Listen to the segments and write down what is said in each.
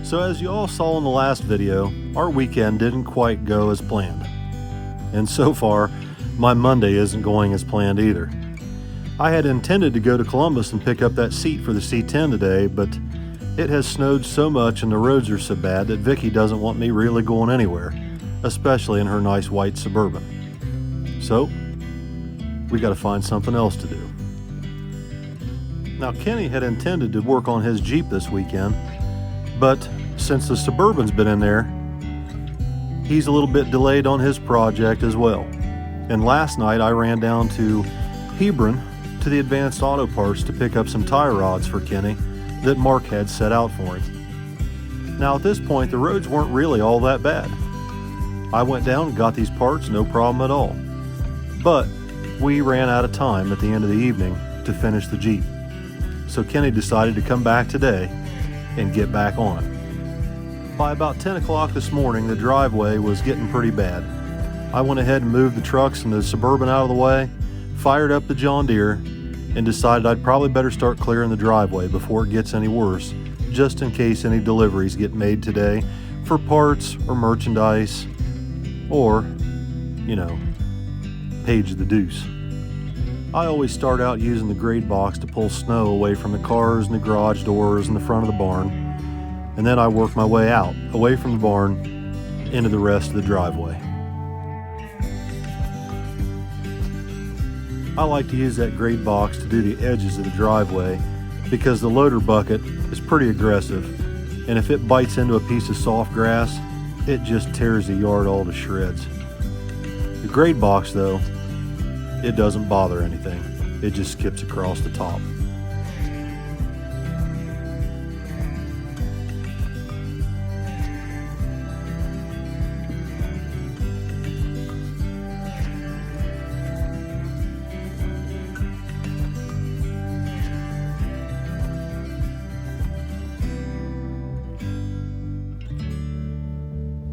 So as you all saw in the last video, our weekend didn't quite go as planned. And so far, my Monday isn't going as planned either. I had intended to go to Columbus and pick up that seat for the C10 today, but it has snowed so much and the roads are so bad that Vicky doesn't want me really going anywhere, especially in her nice white Suburban. So, we gotta find something else to do. Now, Kenny had intended to work on his Jeep this weekend, but since the Suburban's been in there, he's a little bit delayed on his project as well. And last night I ran down to Hebron to the Advanced Auto Parts to pick up some tie rods for Kenny that Mark had set out for him. Now at this point the roads weren't really all that bad. I went down and got these parts, no problem at all. But we ran out of time at the end of the evening to finish the Jeep. So Kenny decided to come back today and get back on it. By about 10 o'clock this morning, the driveway was getting pretty bad. I went ahead and moved the trucks and the Suburban out of the way, fired up the John Deere, and decided I'd probably better start clearing the driveway before it gets any worse, just in case any deliveries get made today for parts or merchandise or, page the deuce. I always start out using the grade box to pull snow away from the cars and the garage doors and the front of the barn, and then I work my way out, away from the barn, into the rest of the driveway. I like to use that grade box to do the edges of the driveway because the loader bucket is pretty aggressive, and if it bites into a piece of soft grass, it just tears the yard all to shreds. The grade box, though, it doesn't bother anything. It just skips across the top.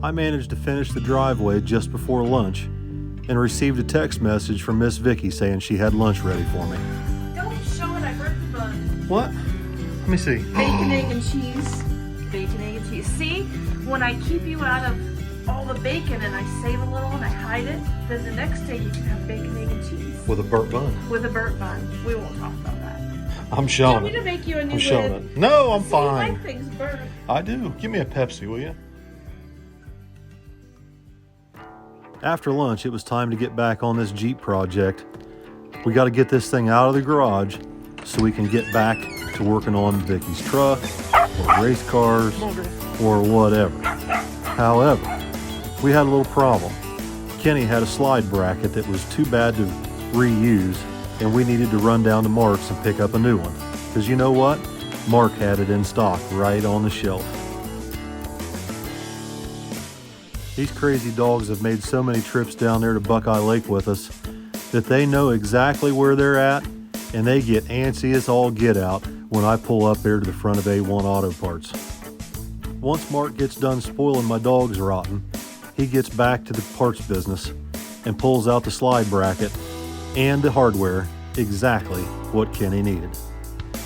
I managed to finish the driveway just before lunch and received a text message from Miss Vicky saying she had lunch ready for me. Don't show it, I broke the bun. What? Let me see. Bacon, egg, and cheese. Bacon, egg, and cheese. See, when I keep you out of all the bacon and I save a little and I hide it, then the next day you can have bacon, egg, and cheese. With a burnt bun. With a burnt bun. We won't talk about that. I'm showing Do it. you want me to make you a new I'm showing lid? it. No, I'm See, fine. You like things burnt. I do. Give me a Pepsi, will you? After lunch, it was time to get back on this Jeep project. We got to get this thing out of the garage so we can get back to working on Vicky's truck or race cars or whatever. However, we had a little problem. Kenny had a slide bracket that was too bad to reuse, and we needed to run down to Mark's and pick up a new one. Because you know what? Mark had it in stock right on the shelf. These crazy dogs have made so many trips down there to Buckeye Lake with us that they know exactly where they're at, and they get antsy as all get out when I pull up there to the front of A1 Auto Parts. Once Mark gets done spoiling my dogs rotten, he gets back to the parts business and pulls out the slide bracket and the hardware, exactly what Kenny needed.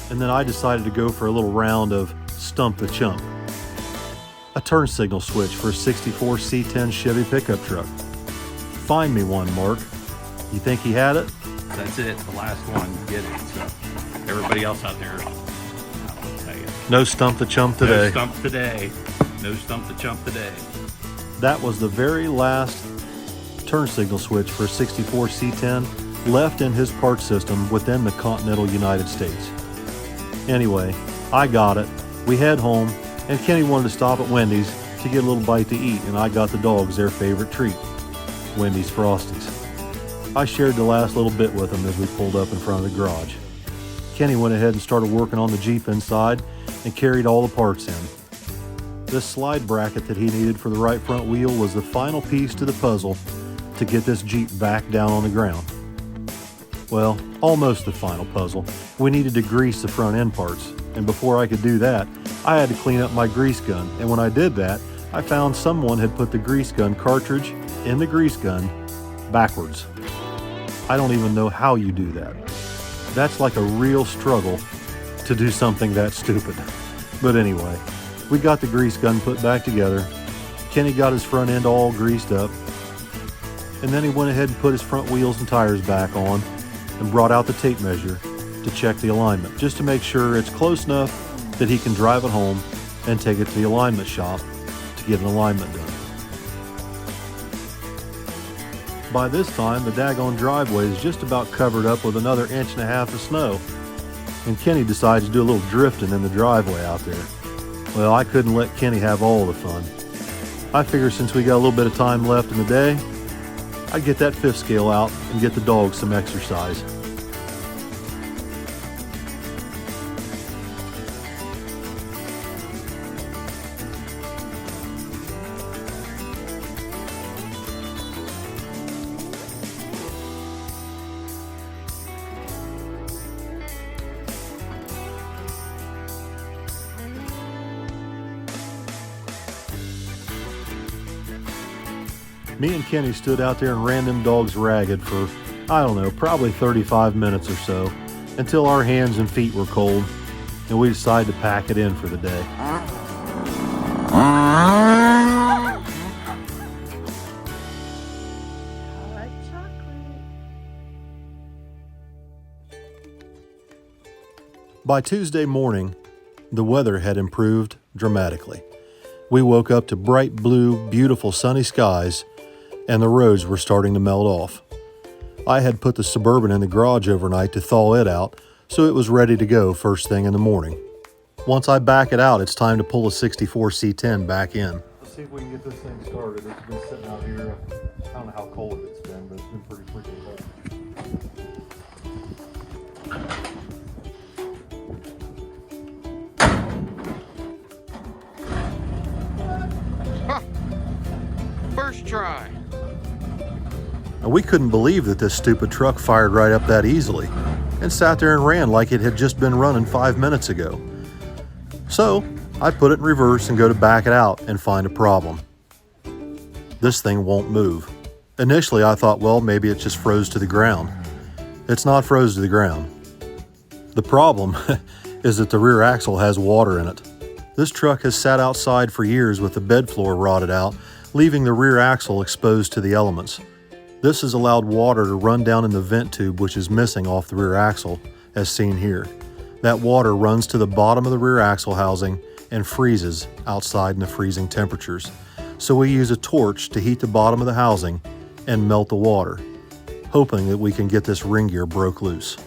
And then I decided to go for a little round of Stump the Chump. A turn signal switch for a 64 C10 Chevy pickup truck. Find me one, Mark. You think he had it? That's it, the last one. Get it. So everybody else out there, I'll tell you. No Stump the Chump today. No stump today. No stump the chump today. That was the very last turn signal switch for a 64 C10 left in his parts system within the continental United States. Anyway, I got it. We head home, and Kenny wanted to stop at Wendy's to get a little bite to eat, and I got the dogs their favorite treat, Wendy's Frosties. I shared the last little bit with them as we pulled up in front of the garage. Kenny went ahead and started working on the Jeep inside and carried all the parts in. This slide bracket that he needed for the right front wheel was the final piece to the puzzle to get this Jeep back down on the ground. Well, almost the final puzzle. We needed to grease the front end parts, and before I could do that, I had to clean up my grease gun, and when I did that, I found someone had put the grease gun cartridge in the grease gun backwards. I don't even know how you do that. That's like a real struggle to do something that stupid. But anyway, We got the grease gun put back together. Kenny got his front end all greased up. And then he went ahead and put his front wheels and tires back on and brought out the tape measure to check the alignment, just to make sure it's close enough that he can drive it home and take it to the alignment shop to get an alignment done. By this time, the daggone driveway is just about covered up with another 1.5 inches of snow, and Kenny decides to do a little drifting in the driveway out there. Well, I couldn't let Kenny have all the fun. I figure since we got a little bit of time left in the day, I'd get that fifth scale out and get the dogs some exercise. Me and Kenny stood out there and ran them dogs ragged for, I don't know, probably 35 minutes or so, until our hands and feet were cold, and we decided to pack it in for the day. I like chocolate. By Tuesday morning, the weather had improved dramatically. We woke up to bright blue, beautiful sunny skies, and the roads were starting to melt off. I had put the Suburban in the garage overnight to thaw it out, so it was ready to go first thing in the morning. Once I back it out, it's time to pull a 64 C10 back in. Let's see if we can get this thing started. It's been sitting out here. I don't know how cold it's been, but it's been pretty freaking cold. First try. And we couldn't believe that this stupid truck fired right up that easily and sat there and ran like it had just been running 5 minutes ago. So I put it in reverse and go to back it out and find a problem. This thing won't move. Initially I thought, well, maybe it just froze to the ground. It's not froze to the ground. The problem is that the rear axle has water in it. This truck has sat outside for years with the bed floor rotted out, leaving the rear axle exposed to the elements. This has allowed water to run down in the vent tube, which is missing off the rear axle, as seen here. That water runs to the bottom of the rear axle housing and freezes outside in the freezing temperatures. So we use a torch to heat the bottom of the housing and melt the water, hoping that we can get this ring gear broke loose.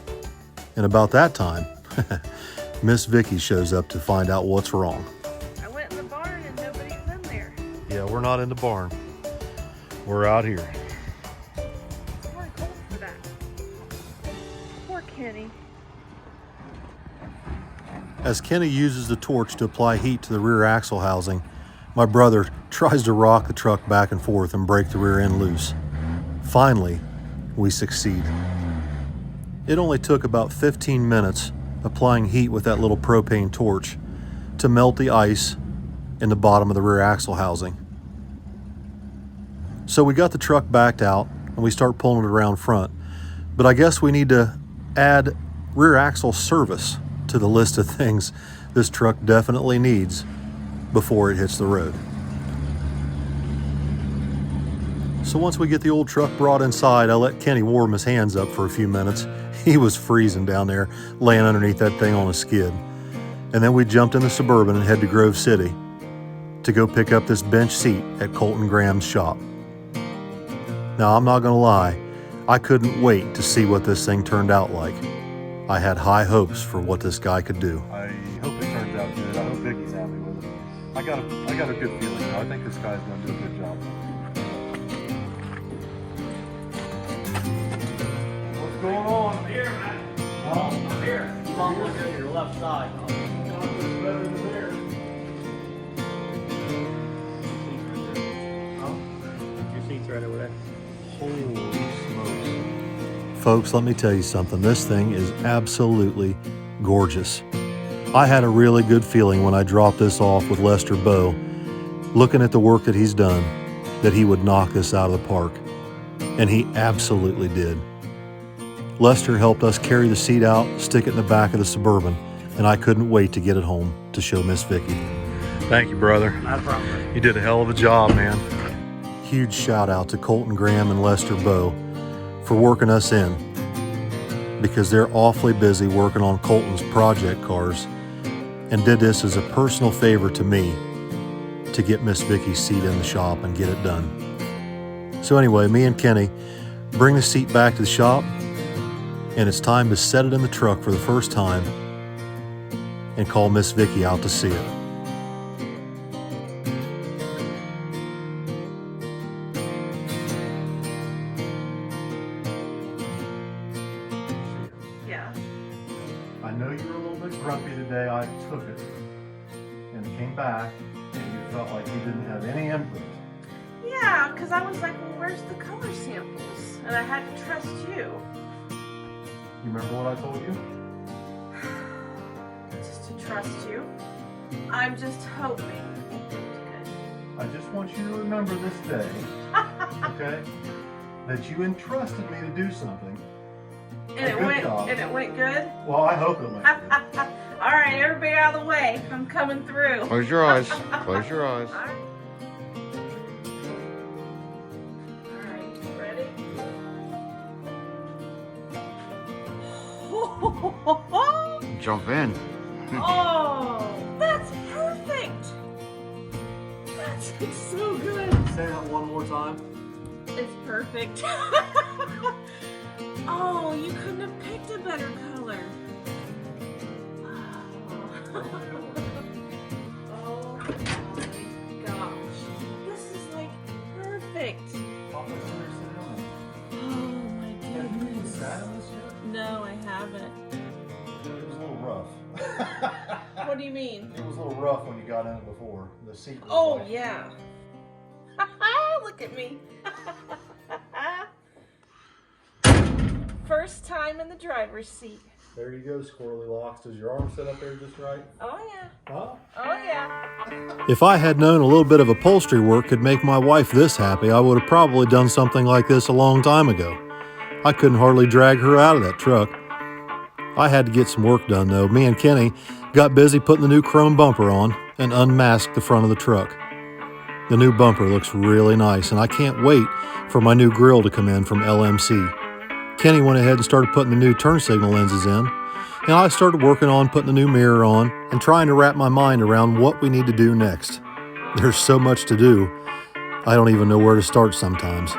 And about that time, Miss Vicky shows up to find out what's wrong. I went in the barn and nobody's in there. Yeah, we're not in the barn. We're out here. It's more cold for that. Poor Kenny. As Kenny uses the torch to apply heat to the rear axle housing, my brother tries to rock the truck back and forth and break the rear end loose. Finally, we succeed. It only took about 15 minutes applying heat with that little propane torch to melt the ice in the bottom of the rear axle housing. So we got the truck backed out and we start pulling it around front. But I guess we need to add rear axle service to the list of things this truck definitely needs before it hits the road. So once we get the old truck brought inside, I let Kenny warm his hands up for a few minutes. He was freezing down there, laying underneath that thing on a skid. And then we jumped in the Suburban and head to Grove City to go pick up this bench seat at Colton Graham's shop. Now, I'm not gonna lie, I couldn't wait to see what this thing turned out like. I had high hopes for what this guy could do. I hope it turns out good. I hope Vicky's happy with it. I got a good feeling. I think this guy's gonna do a good job. What's going on? I'm here, man. I'm here. Keep on looking at your left side. It's better than there. Your seat's right over there. Holy smokes. Folks, let me tell you something. This thing is absolutely gorgeous. I had a really good feeling when I dropped this off with Lester Bowe, looking at the work that he's done, that he would knock this out of the park. And he absolutely did. Lester helped us carry the seat out, stick it in the back of the Suburban, and I couldn't wait to get it home to show Miss Vicky. Thank you, brother. Not a problem. You did a hell of a job, man. Huge shout out to Colton Graham and Lester Bowe for working us in, because they're awfully busy working on Colton's project cars, and did this as a personal favor to me to get Miss Vicky's seat in the shop and get it done. So anyway, me and Kenny bring the seat back to the shop, and it's time to set it in the truck for the first time and call Miss Vicky out to see it. Yeah. I know you were a little bit grumpy today. I took it and came back, and you felt like you didn't have any input. Yeah, because I was like, well, where's the color samples? And I had to trust you. You remember what I told you? Just to trust you. I'm just hoping it looked good. I just want you to remember this day, okay, that you entrusted me to do something. And it went good? Well, I hope it went good. All right, everybody out of the way. I'm coming through. Close your eyes. Close your eyes. All right, ready? Jump in. Oh, that's perfect. That's so good. Say that one more time. It's perfect. Oh, you couldn't have picked a better color. Oh my gosh. This is like perfect. Oh my goodness. No, I haven't. It was a little rough. What do you mean? It was a little rough when you got in it before. The seat was Oh, like, yeah. Look at me. First time in the driver's seat. There you go, Squirrely Locks. Does your arm sit up there just right? Oh, yeah. Huh? Oh, yeah. If I had known a little bit of upholstery work could make my wife this happy, I would have probably done something like this a long time ago. I couldn't hardly drag her out of that truck. I had to get some work done though. Me and Kenny got busy putting the new chrome bumper on and unmasked the front of the truck. The new bumper looks really nice, and I can't wait for my new grill to come in from LMC. Kenny went ahead and started putting the new turn signal lenses in, and I started working on putting the new mirror on and trying to wrap my mind around what we need to do next. There's so much to do, I don't even know where to start sometimes.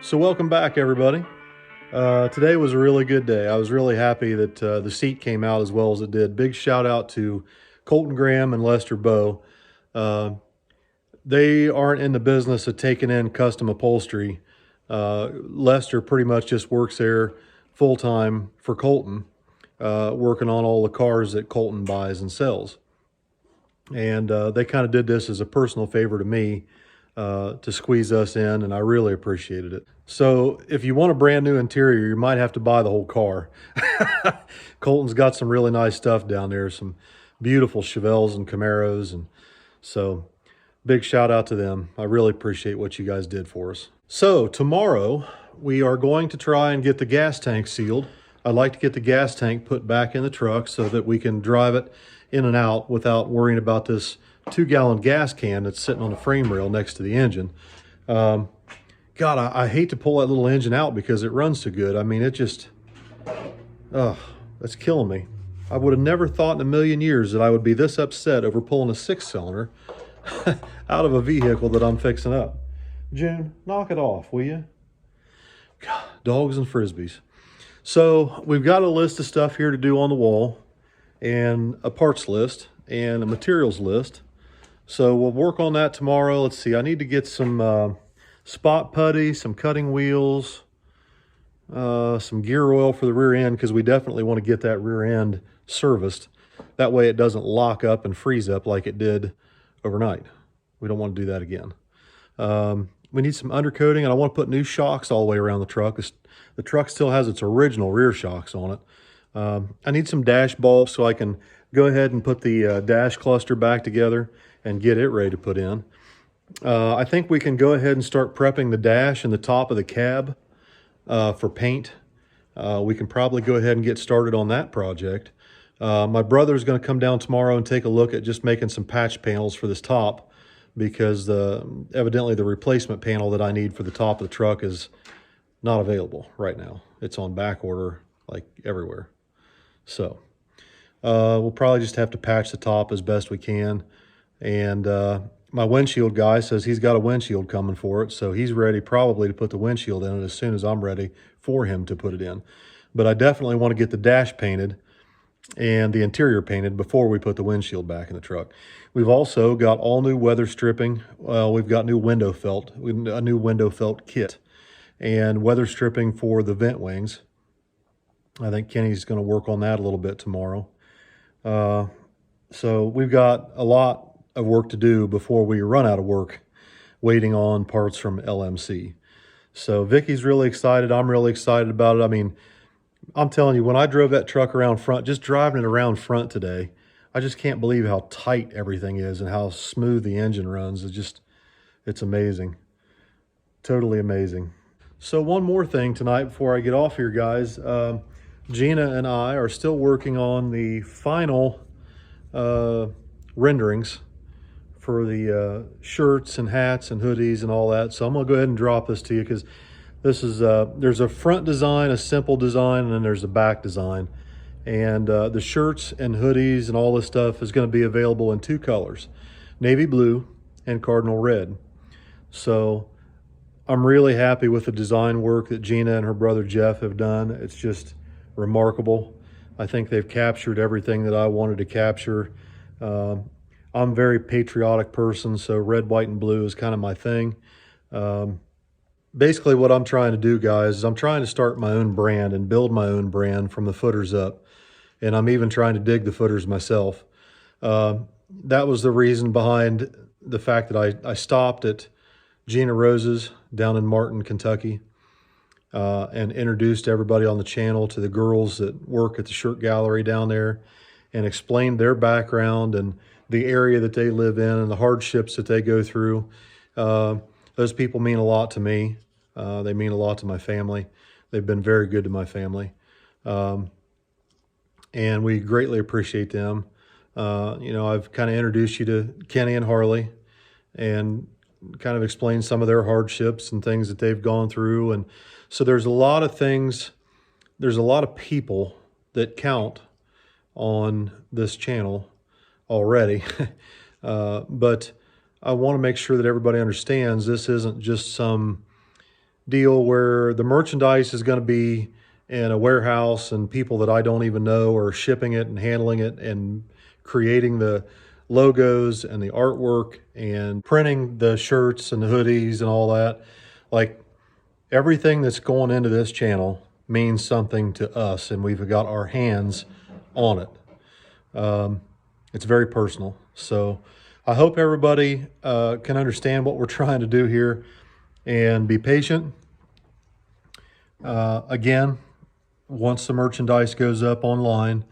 So welcome back, everybody. Today was a really good day. I was really happy that the seat came out as well as it did. Big shout out to Colton Graham and Lester Bowe. They aren't in the business of taking in custom upholstery. Lester pretty much just works there full-time for Colton, working on all the cars that Colton buys and sells. And they kind of did this as a personal favor to me, to squeeze us in, and I really appreciated it. So if you want a brand new interior, you might have to buy the whole car. Colton's got some really nice stuff down there, some beautiful Chevelles and Camaros, and so big shout out to them. I really appreciate what you guys did for us. So tomorrow we are going to try and get the gas tank sealed. I'd like to get the gas tank put back in the truck so that we can drive it in and out without worrying about this 2-gallon gas can that's sitting on the frame rail next to the engine. God, I hate to pull that little engine out because it runs so good. I mean, it just, that's killing me. I would have never thought in a million years that I would be this upset over pulling a 6-cylinder out of a vehicle that I'm fixing up. June, knock it off, will you? God, dogs and frisbees. So we've got a list of stuff here to do on the wall, and a parts list and a materials list. So we'll work on that tomorrow. Let's see, I need to get some spot putty, some cutting wheels, some gear oil for the rear end, because we definitely want to get that rear end serviced. That way it doesn't lock up and freeze up like it did overnight. We don't want to do that again. We need some undercoating, and I want to put new shocks all the way around the truck. The truck still has its original rear shocks on it. I need some dash bulbs so I can go ahead and put the dash cluster back together and get it ready to put in. I think we can go ahead and start prepping the dash and the top of the cab for paint. We can probably go ahead and get started on that project. My brother's going to come down tomorrow and take a look at just making some patch panels for this top, because evidently the replacement panel that I need for the top of the truck is not available right now. It's on back order like everywhere. So we'll probably just have to patch the top as best we can. And my windshield guy says he's got a windshield coming for it, so he's ready probably to put the windshield in it as soon as I'm ready for him to put it in. But I definitely want to get the dash painted and the interior painted before we put the windshield back in the truck. We've also got all new weather stripping. We've got new window felt, a new window felt kit, and weather stripping for the vent wings. I think Kenny's going to work on that a little bit tomorrow. So we've got a lot of work to do before we run out of work waiting on parts from LMC. So Vicky's really excited. I'm really excited about it. I mean, I'm telling you, when I drove that truck around front, just driving it around front today, I just can't believe how tight everything is and how smooth the engine runs. It's amazing. Totally amazing. So one more thing tonight before I get off here, guys. Gina and I are still working on the final renderings for the shirts and hats and hoodies and all that. So I'm gonna go ahead and drop this to you, because this is there's a front design, a simple design, and then there's a back design. And the shirts and hoodies and all this stuff is going to be available in two colors, navy blue and cardinal red. So I'm really happy with the design work that Gina and her brother Jeff have done. It's just remarkable. I think they've captured everything that I wanted to capture. I'm a very patriotic person, so red, white, and blue is kind of my thing. Basically what I'm trying to do, guys, is I'm trying to start my own brand and build my own brand from the footers up. And I'm even trying to dig the footers myself. That was the reason behind the fact that I stopped at Gina Rose's down in Martin, Kentucky, and introduced everybody on the channel to the girls that work at the shirt gallery down there, and explained their background and the area that they live in and the hardships that they go through. Those people mean a lot to me. They mean a lot to my family. They've been very good to my family. And we greatly appreciate them. I've kind of introduced you to Kenny and Harley and kind of explained some of their hardships and things that they've gone through. And so there's a lot of things, there's a lot of people that count on this channel already. But I want to make sure that everybody understands this isn't just some deal where the merchandise is going to be in a warehouse and people that I don't even know are shipping it and handling it and creating the logos and the artwork and printing the shirts and the hoodies and all that. Like, everything that's going into this channel means something to us, and we've got our hands on it. It's very personal. So I hope everybody can understand what we're trying to do here and be patient. Again, once the merchandise goes up online,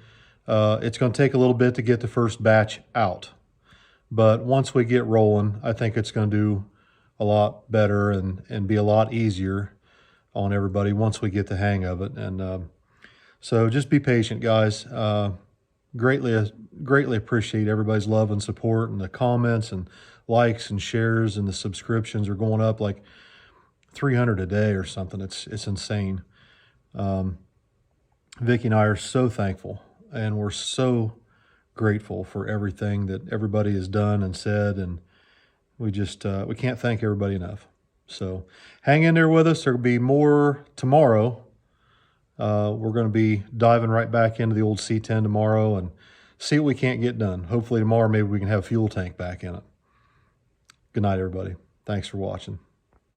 it's going to take a little bit to get the first batch out. But once we get rolling, I think it's going to do a lot better and be a lot easier on everybody once we get the hang of it. And so just be patient, guys. Greatly appreciate everybody's love and support, and the comments and likes and shares, and the subscriptions are going up like 300 a day or something. It's insane. Vicky and I are so thankful, and we're so grateful for everything that everybody has done and said, and we just we can't thank everybody enough. So hang in there with us. There'll be more tomorrow. We're going to be diving right back into the old C10 tomorrow and see what we can't get done. Hopefully tomorrow maybe we can have a fuel tank back in it. Good night, everybody. Thanks for watching.